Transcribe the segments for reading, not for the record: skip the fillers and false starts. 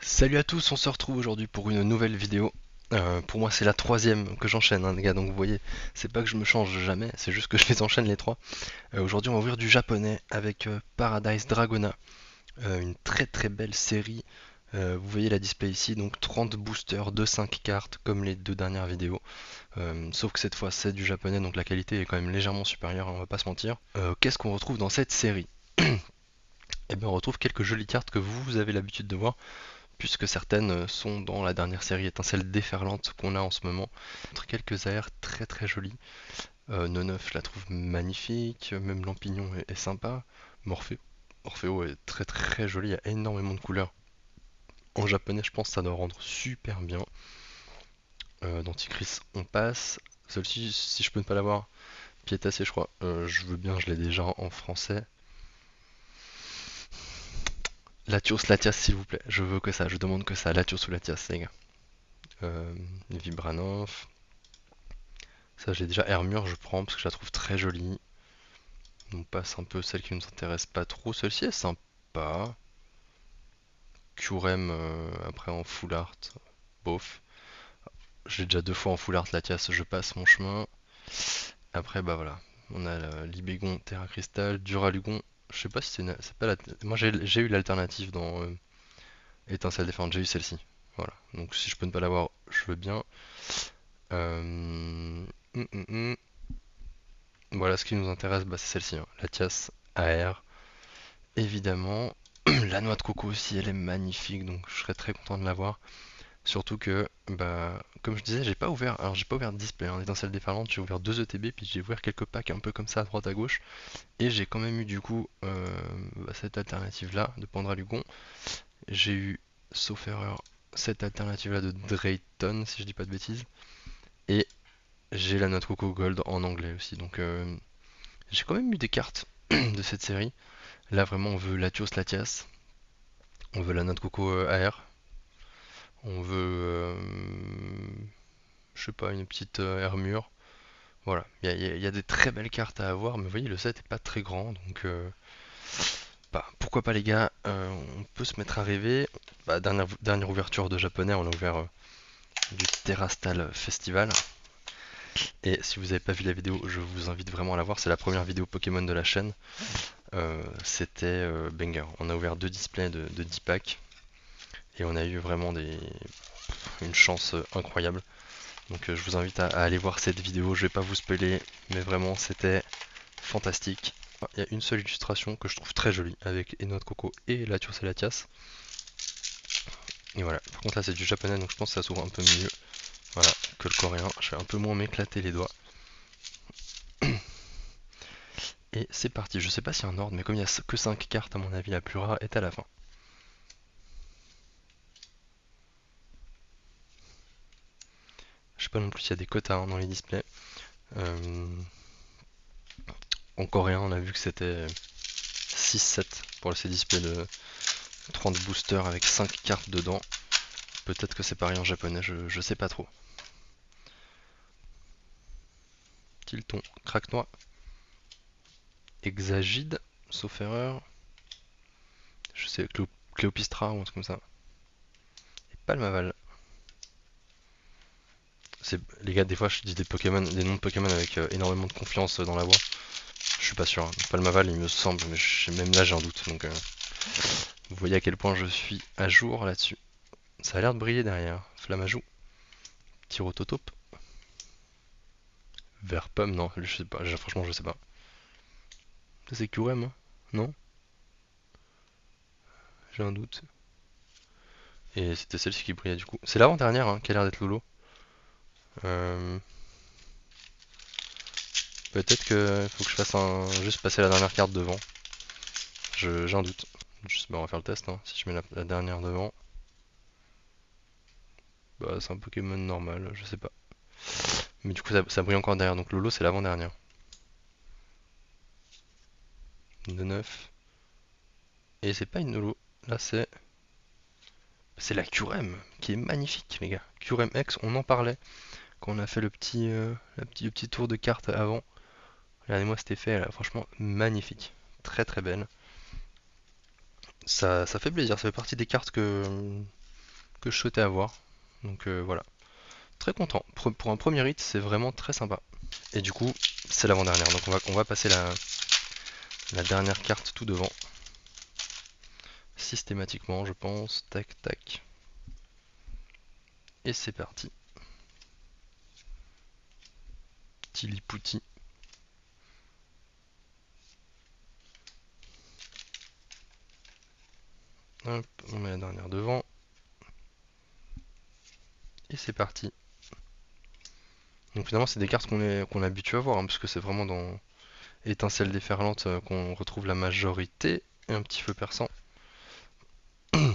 Salut à tous, on se retrouve aujourd'hui pour une nouvelle vidéo. Pour moi c'est la troisième que j'enchaîne, hein, les gars, donc vous voyez, c'est pas que je me change jamais, c'est juste que je les enchaîne les trois. Aujourd'hui on va ouvrir du japonais avec Paradise Dragona, une très très belle série. Vous voyez la display ici, donc 30 boosters de 5 cartes comme les deux dernières vidéos. Sauf que cette fois c'est du japonais, donc la qualité est quand même légèrement supérieure, hein, on va pas se mentir. Qu'est-ce qu'on retrouve dans cette série? Eh bien on retrouve quelques jolies cartes que vous avez l'habitude de voir, puisque certaines sont dans la dernière série Étincelle déferlante qu'on a en ce moment. Entre quelques AR très très jolis. Neuf, je la trouve magnifique, même Lampignon est sympa. Morpheo est très très joli, il y a énormément de couleurs. En japonais, je pense que ça doit rendre super bien. Denticris, on passe. Celle-ci, si je peux ne pas l'avoir, Piétassé, je crois. Je veux bien, je l'ai déjà en français. Latios, Latias, s'il vous plaît. Je veux que ça, je demande que ça. Latios ou Latias, les gars. Vibranov. Ça, j'ai déjà Hermure, je prends parce que je la trouve très jolie. On passe un peu celle qui nous intéresse pas trop. Celle-ci est sympa. Curem après en full art, bof. J'ai déjà deux fois en full art Latias, je passe mon chemin. Après, bah voilà. On a Libégon, Terra Cristal, Duralugon. Je sais pas si c'est pas la. Moi j'ai eu l'alternative dans Étincelle défense, j'ai eu celle-ci. Voilà. Donc si je peux ne pas l'avoir, je veux bien. Hum, hum, hum. Voilà, ce qui nous intéresse, bah, c'est celle-ci, hein. Latias AR. Évidemment, la noix de coco aussi, elle est magnifique, donc je serais très content de l'avoir. Surtout que, bah, comme je disais, j'ai pas ouvert de display, hein, d'étincelle déferlante, j'ai ouvert deux ETB, puis j'ai ouvert quelques packs un peu comme ça à droite à gauche, et j'ai quand même eu du coup bah, cette alternative-là de Pandralugon. J'ai eu, sauf erreur, cette alternative-là de Drayton, si je dis pas de bêtises, et j'ai la noix de coco gold en anglais aussi, donc j'ai quand même eu des cartes de cette série. Là vraiment on veut Latios Latias, on veut la noix de coco AR. On veut, je sais pas, une petite armure. Voilà, il y a des très belles cartes à avoir, mais vous voyez, le set est pas très grand, donc bah, pourquoi pas les gars, on peut se mettre à rêver. Bah, dernière ouverture de japonais, on a ouvert du Terrastal Festival. Et si vous n'avez pas vu la vidéo, je vous invite vraiment à la voir, c'est la première vidéo Pokémon de la chaîne. C'était banger. On a ouvert deux displays de 10 packs, et on a eu vraiment une chance incroyable. Donc je vous invite à aller voir cette vidéo, je vais pas vous spoiler, mais vraiment c'était fantastique. Il y a une seule illustration que je trouve très jolie avec Enoa de Coco et Latios et Latias. Et voilà, par contre là c'est du japonais donc je pense que ça s'ouvre un peu mieux, voilà, que le coréen. Je vais un peu moins m'éclater les doigts. Et c'est parti, je sais pas s'il y a un ordre, mais comme il y a que 5 cartes à mon avis, la plus rare est à la fin. Je sais pas non plus s'il y a des quotas, hein, dans les displays. Euh, En coréen on a vu que c'était 6-7 pour ces displays de 30 boosters avec 5 cartes dedans. Peut-être que c'est pareil en japonais, je sais pas trop. Tilton, Craquenois, Exagide, sauf erreur. Je sais, Cléopistra ou un truc comme ça. Et Palmaval. Les gars, des fois je dis des Pokémon, des noms de Pokémon avec énormément de confiance dans la voix. Je suis pas sûr, hein. Palmaval il me semble, mais même là j'ai un doute. Donc vous voyez à quel point je suis à jour là-dessus. Ça a l'air de briller derrière. Flamajou, Tyrototope, Vert Pomme, non, je sais pas, franchement je sais pas. Ça c'est Curem, hein. Non? J'ai un doute. Et c'était celle-ci qui brillait du coup. C'est l'avant-dernière, hein, qui a l'air d'être Lolo. Euh, Peut-être que faut que je fasse juste passer la dernière carte devant. J'ai un doute. Juste, bah, on va faire le test, hein. Si je mets la dernière devant, bah c'est un Pokémon normal, je sais pas. Mais du coup ça brille encore derrière, donc Lolo c'est l'avant-dernière. De 9. Et c'est pas une Lolo. Là c'est la Curem, qui est magnifique les gars. Curem X, on en parlait quand on a fait le petit tour de cartes avant. Regardez-moi cet effet, là, franchement magnifique. Très très belle. Ça fait plaisir, ça fait partie des cartes que que je souhaitais avoir. Donc voilà, très content. Pour un premier hit, c'est vraiment très sympa. Et du coup, c'est l'avant-dernière. Donc on va passer la dernière carte tout devant. Systématiquement, je pense. Tac, tac. Et c'est parti. Tilipouti. Hop, on met la dernière devant. Et c'est parti. Donc finalement, c'est des cartes qu'on est habitué à voir, hein, parce que c'est vraiment dans Étincelle déferlante qu'on retrouve la majorité. Et un petit feu perçant. Mais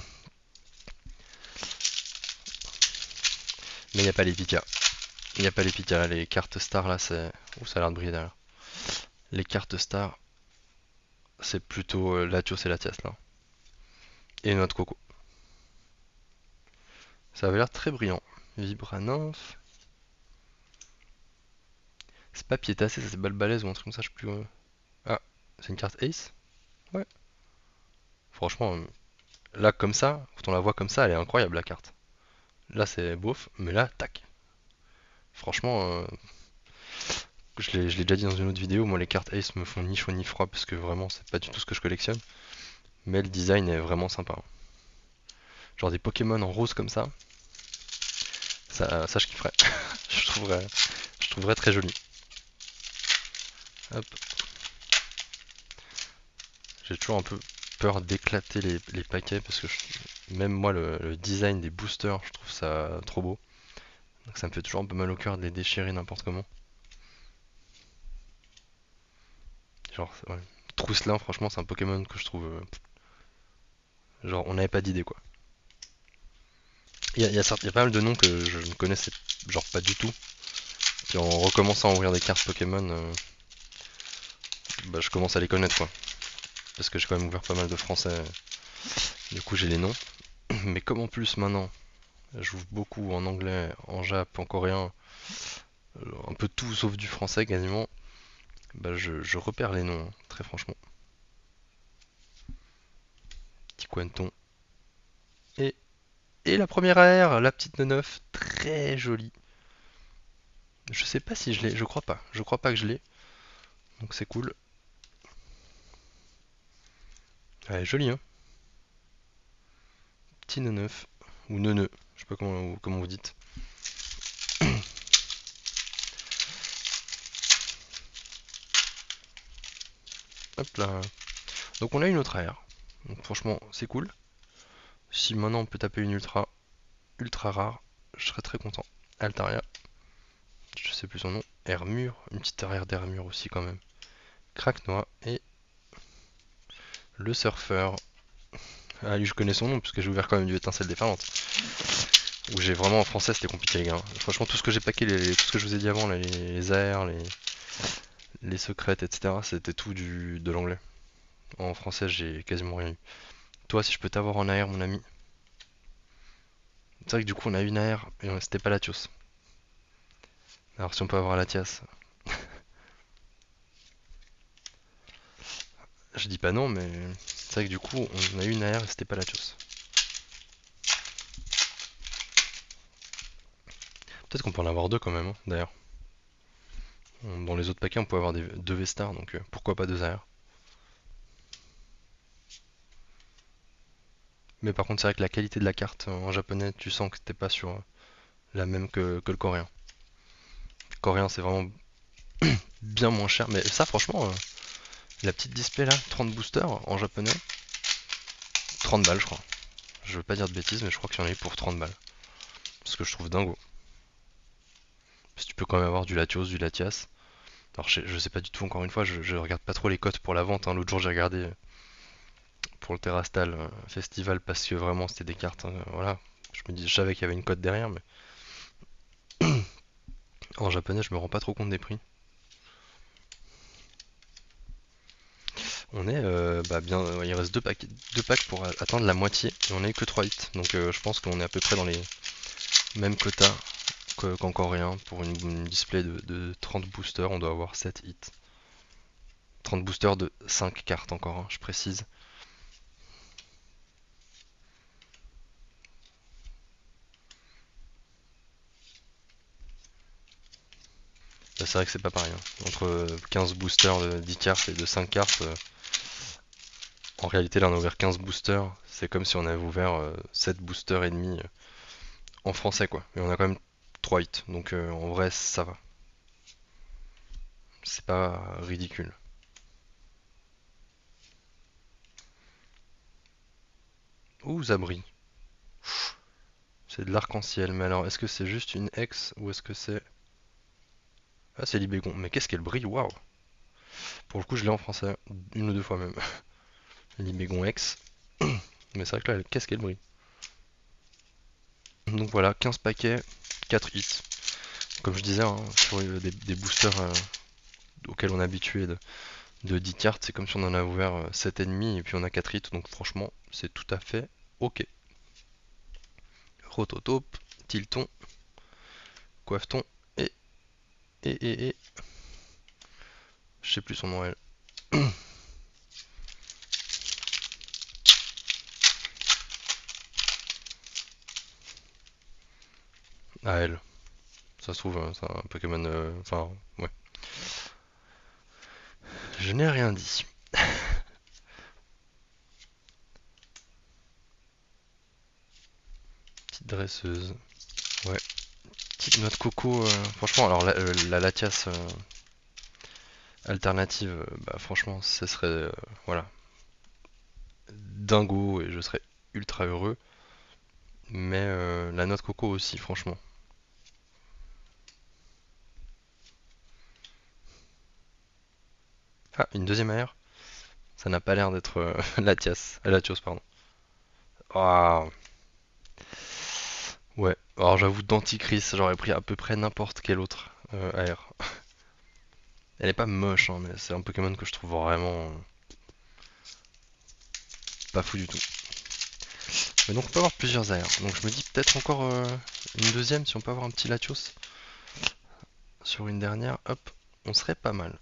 il n'y a pas les Pika. Il n'y a pas les Pika là, les cartes stars là, c'est. Ouh, ça a l'air de briller derrière. Les cartes stars, c'est plutôt Latios et Latias là. Et noix de coco. Ça avait l'air très brillant. Vibra-nymph. C'est pas piétassé, ça c'est balbalaise ou un truc comme ça, je sais plus. Ah, c'est une carte Ace? Ouais. Franchement, là comme ça, quand on la voit comme ça, elle est incroyable la carte. Là c'est beauf, mais là, tac. Franchement, je l'ai déjà dit dans une autre vidéo, moi les cartes Ace me font ni chaud ni froid parce que vraiment c'est pas du tout ce que je collectionne. Mais le design est vraiment sympa, hein. Genre des Pokémon en rose comme ça je kifferais. je trouverais très joli. Hop. J'ai toujours un peu peur d'éclater les paquets parce que même moi le design des boosters, je trouve ça trop beau. Donc ça me fait toujours un peu mal au cœur de les déchirer n'importe comment. Genre, ouais. Trousselin, franchement, c'est un Pokémon que je trouve. Genre, on n'avait pas d'idée quoi. Il y a pas mal de noms que je ne connaissais genre pas du tout. Puis en recommençant à ouvrir des cartes Pokémon, bah, je commence à les connaître quoi. Parce que j'ai quand même ouvert pas mal de français. Du coup, j'ai les noms. Mais comme en plus maintenant, j'ouvre beaucoup en anglais, en jap, en coréen, un peu tout sauf du français quasiment, bah je repère les noms, hein, très franchement. Petit Quenton. Et, et la première AR, la petite 9, très jolie. Je sais pas si je l'ai, je crois pas. Je crois pas que je l'ai. Donc c'est cool. Elle est jolie, hein. Petit 9. Ou neuneu. Je sais pas comment vous dites. Hop là. Donc on a une autre AR. Donc franchement, c'est cool. Si maintenant on peut taper une ultra rare, je serais très content. Altaria. Je sais plus son nom. Hermure. Une petite arrière d'Hermure aussi quand même. Cracknois. Et le surfeur. Ah lui je connais son nom puisque j'ai ouvert quand même du étincelle déferlante. Où j'ai vraiment en français c'était compliqué les gars. Franchement tout ce que j'ai paqué, tout ce que je vous ai dit avant, les AR, les secrètes, etc. C'était tout de l'anglais. En français j'ai quasiment rien eu. Toi si je peux t'avoir en AR mon ami. C'est vrai que du coup on a une AR et c'était pas Latios. Alors si on peut avoir Latias. Je dis pas non mais c'est vrai que du coup on a eu une AR et c'était pas Latios. Peut-être qu'on peut en avoir deux quand même, hein, d'ailleurs. Dans les autres paquets, on peut avoir deux V-Stars, donc pourquoi pas deux AR. Mais par contre, c'est vrai que la qualité de la carte en japonais, tu sens que t'es pas sur la même que le coréen. Le coréen, c'est vraiment bien moins cher. Mais ça, franchement, la petite display là, 30 boosters en japonais, 30 balles, je crois. Je veux pas dire de bêtises, mais je crois qu'il y en a eu pour 30 balles. Ce que je trouve dingo. Parce que tu peux quand même avoir du Latios, du Latias. Alors, je sais pas du tout, encore une fois, je regarde pas trop les cotes pour la vente, hein. L'autre jour, j'ai regardé pour le Terrastal Festival parce que vraiment c'était des cartes, voilà. Je savais qu'il y avait une cote derrière, mais en japonais je me rends pas trop compte des prix. On est bah bien, il reste deux packs pour atteindre la moitié et on a eu que 3 hits, donc je pense qu'on est à peu près dans les mêmes quotas qu'en coréen. Pour une display de 30 boosters, on doit avoir 7 hits. 30 boosters de 5 cartes encore, hein, je précise. c'est vrai que c'est pas pareil, hein. Entre 15 boosters de 10 cartes et de 5 cartes, en réalité là on a ouvert 15 boosters, c'est comme si on avait ouvert 7 boosters et demi en français quoi. Et on a quand même 3 hits, donc en vrai ça va. C'est pas ridicule. Ouh, Zabri. C'est de l'arc-en-ciel, mais alors est-ce que c'est juste une X ou est-ce que c'est... Ah, c'est Libégon. Mais qu'est-ce qu'elle brille, waouh! Pour le coup, je l'ai en français, une ou deux fois même. Libégon X. Mais c'est vrai que là, qu'est-ce qu'elle brille. Donc voilà, 15 paquets, 4 hits. Comme je disais, hein, sur des boosters auxquels on est habitué de 10 cartes, c'est comme si on en a ouvert 7 ennemis et puis on a 4 hits, donc franchement, c'est tout à fait ok. Rototope, Tilton, Coiffeton et... Je sais plus son nom, elle. Ah, elle. Ça se trouve, c'est un Pokémon... Enfin, ouais. Je n'ai rien dit. Petite dresseuse. Ouais. Petite noix de coco. Franchement, alors la Latias alternative, bah franchement, ce serait... voilà. Dingo et je serais ultra heureux. Mais la noix de coco aussi, franchement. Ah, une deuxième AR. Ça n'a pas l'air d'être Latias. Latios, pardon. Ah, ouais. Alors j'avoue, Denticris, j'aurais pris à peu près n'importe quel autre AR. Elle est pas moche, hein, mais c'est un Pokémon que je trouve vraiment pas fou du tout. Mais donc on peut avoir plusieurs AR. Donc je me dis peut-être encore une deuxième, si on peut avoir un petit Latios sur une dernière, hop, on serait pas mal.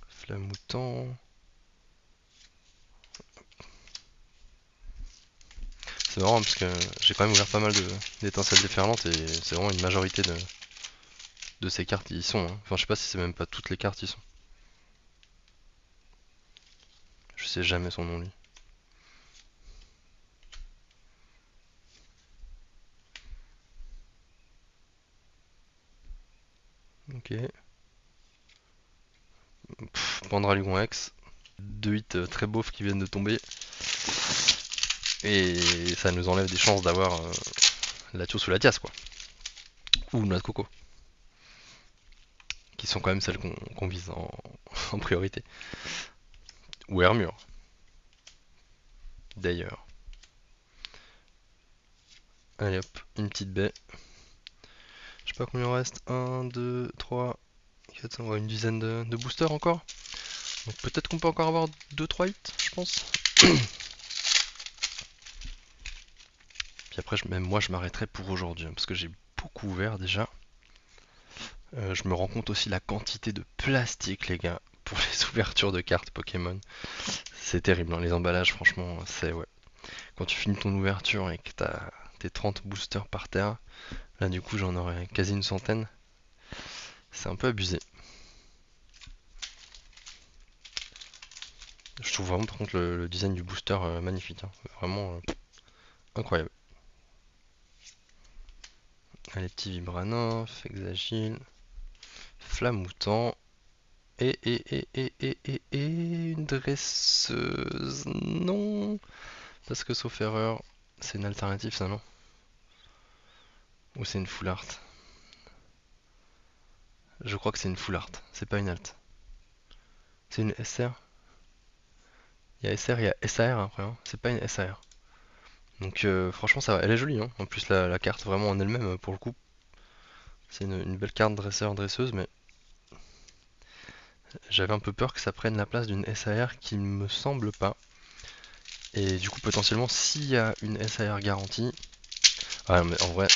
Flamoutant. C'est marrant parce que j'ai quand même ouvert pas mal d'étincelles déferlantes et c'est vraiment une majorité de ces cartes qui y sont, hein. Enfin je sais pas si c'est même pas toutes les cartes qui y sont. Je sais jamais son nom lui. Ok. Pandralugon X. Deux hits très beaufs qui viennent de tomber. Et ça nous enlève des chances d'avoir Latios ou Latias quoi. Ou Noix de Coco. Qui sont quand même celles qu'on vise en priorité. Ou Hermure, d'ailleurs. Allez hop, une petite baie. Je sais pas combien il en reste. Un, 2, 3, 4, 5, ouais, une dizaine de boosters encore. Donc peut-être qu'on peut encore avoir deux, trois hits, je pense. Puis après, même moi, je m'arrêterai pour aujourd'hui, hein, parce que j'ai beaucoup ouvert déjà. Je me rends compte aussi la quantité de plastique, les gars, pour les ouvertures de cartes Pokémon. C'est terrible, hein, les emballages, franchement, c'est ouais. Quand tu finis ton ouverture et que t'as tes 30 boosters par terre, là du coup j'en aurais quasi une centaine. C'est un peu abusé. Je trouve vraiment par contre le design du booster magnifique, hein. Vraiment incroyable. Allez, petit Vibranoff, Exagile, Flamoutant, et une dresseuse. Non, parce que sauf erreur, c'est une alternative ça non? Ou c'est une full art? Je crois que c'est une full art, c'est pas une alt. C'est une SR? Il y a SR, il y a SAR après, hein. C'est pas une SAR. Donc franchement ça va, elle est jolie hein. En plus la carte vraiment en elle-même pour le coup. C'est une belle carte dresseur-dresseuse mais j'avais un peu peur que ça prenne la place d'une SAR qui ne me semble pas. Et du coup potentiellement s'il y a une SAR garantie... Ah mais en vrai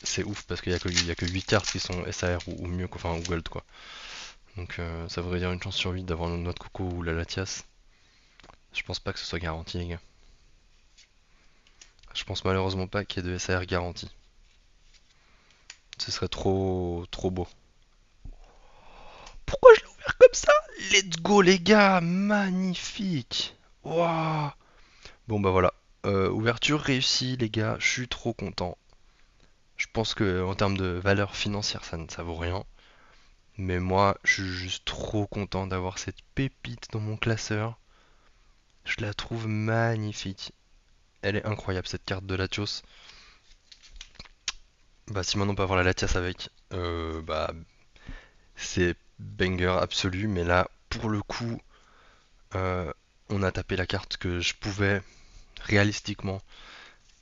c'est ouf parce qu'il y a que 8 cartes qui sont SAR ou mieux, enfin ou gold quoi. Donc ça voudrait dire une chance sur 8 d'avoir notre Coco ou la Latias. Je pense pas que ce soit garanti les gars. Je pense malheureusement pas qu'il y ait de SAR garantie. Ce serait trop trop beau. Pourquoi je l'ai ouvert comme ça? Let's go les gars, magnifique. Waouh. Bon bah voilà. Ouverture réussie les gars, je suis trop content. Je pense que en termes de valeur financière, ça vaut rien. Mais moi, je suis juste trop content d'avoir cette pépite dans mon classeur. Je la trouve magnifique. Elle est incroyable cette carte de Latios. Bah si maintenant on peut avoir la Latias avec, bah c'est banger absolu. Mais là, pour le coup, euh, on a tapé la carte que je pouvais réalistiquement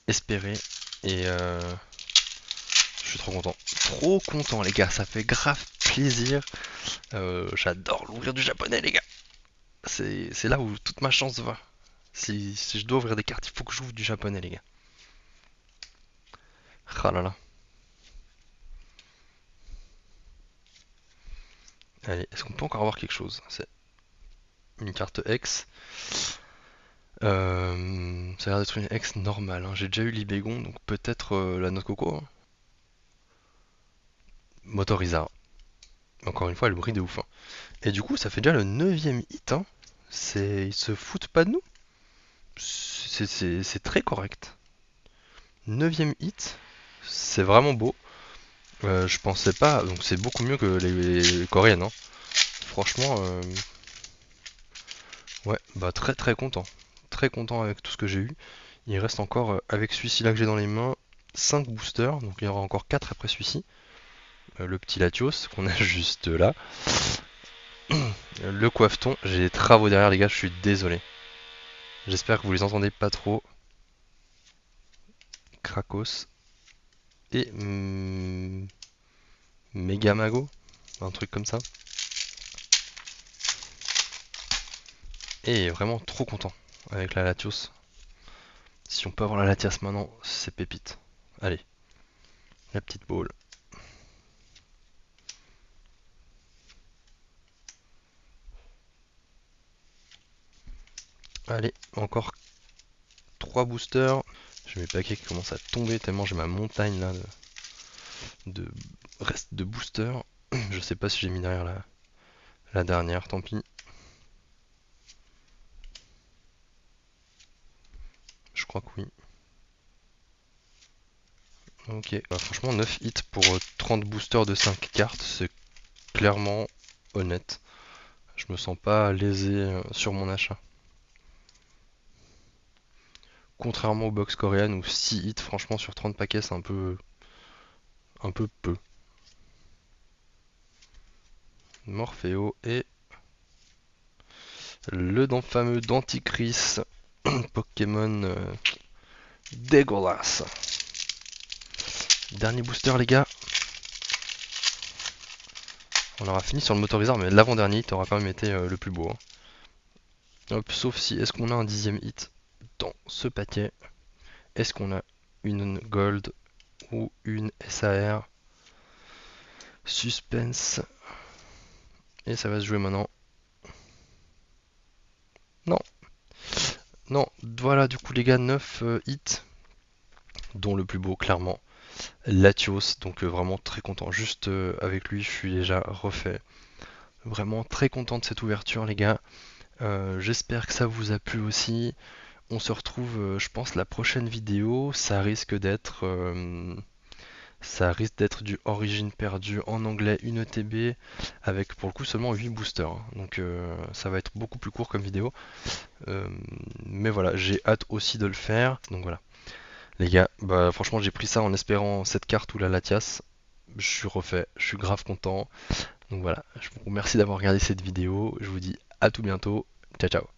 espérer. Et je suis trop content. Trop content les gars, ça fait grave plaisir. J'adore l'ouvrir du japonais les gars. C'est là où toute ma chance va. Si je dois ouvrir des cartes, il faut que j'ouvre du japonais les gars. Ah là là. Allez, est-ce qu'on peut encore avoir quelque chose? C'est une carte X. Ça a l'air d'être une X normale, hein. J'ai déjà eu l'Ibégon, donc peut-être la noix de coco, hein. Motorizar. Encore une fois, elle brille de ouf, hein. Et du coup, ça fait déjà le 9ème hit, hein. Ils se foutent pas de nous. C'est très correct. 9ème hit, c'est vraiment beau. Je pensais pas, donc c'est beaucoup mieux que les coréennes, hein. Franchement, ouais, bah très très content. Très content avec tout ce que j'ai eu. Il reste encore, avec celui-ci là que j'ai dans les mains, 5 boosters, donc il y aura encore 4 après celui-ci. Le petit Latios qu'on a juste là. Le coiffeton, j'ai des travaux derrière les gars, je suis désolé. J'espère que vous les entendez pas trop. Krakos. Et Megamago, un truc comme ça. Et vraiment trop content avec la Latios. Si on peut avoir la Latias maintenant, c'est pépite. Allez, la petite boule. Allez, encore 3 boosters. J'ai mes paquets qui commencent à tomber tellement j'ai ma montagne là de reste de boosters. Je sais pas si j'ai mis derrière la dernière, tant pis. Je crois que oui. Ok, bah, franchement 9 hits pour 30 boosters de 5 cartes, c'est clairement honnête. Je me sens pas lésé sur mon achat. Contrairement aux box coréennes où 6 hits franchement sur 30 paquets c'est un peu peu. Morpheo et le fameux Denticris Pokémon dégueulasse. Dernier booster les gars. On aura fini sur le Motorizard mais l'avant-dernier hit aura quand même été le plus beau, hein. Hop, sauf si est-ce qu'on a un 10ème hit dans ce paquet. Est-ce qu'on a une Gold ou une SAR? Suspense. Et ça va se jouer maintenant. Non, non, voilà du coup les gars, 9 hits, dont le plus beau clairement, Latios, donc vraiment très content, juste avec lui je suis déjà refait. Vraiment très content de cette ouverture les gars. J'espère que ça vous a plu aussi. On se retrouve je pense la prochaine vidéo, ça risque d'être du Origine perdue en anglais, une ETB, avec pour le coup seulement 8 boosters, hein. Donc ça va être beaucoup plus court comme vidéo. Mais voilà, j'ai hâte aussi de le faire. Donc voilà. Les gars, bah franchement j'ai pris ça en espérant cette carte ou la Latias. Je suis refait, je suis grave content. Donc voilà, je vous remercie d'avoir regardé cette vidéo. Je vous dis à tout bientôt. Ciao ciao.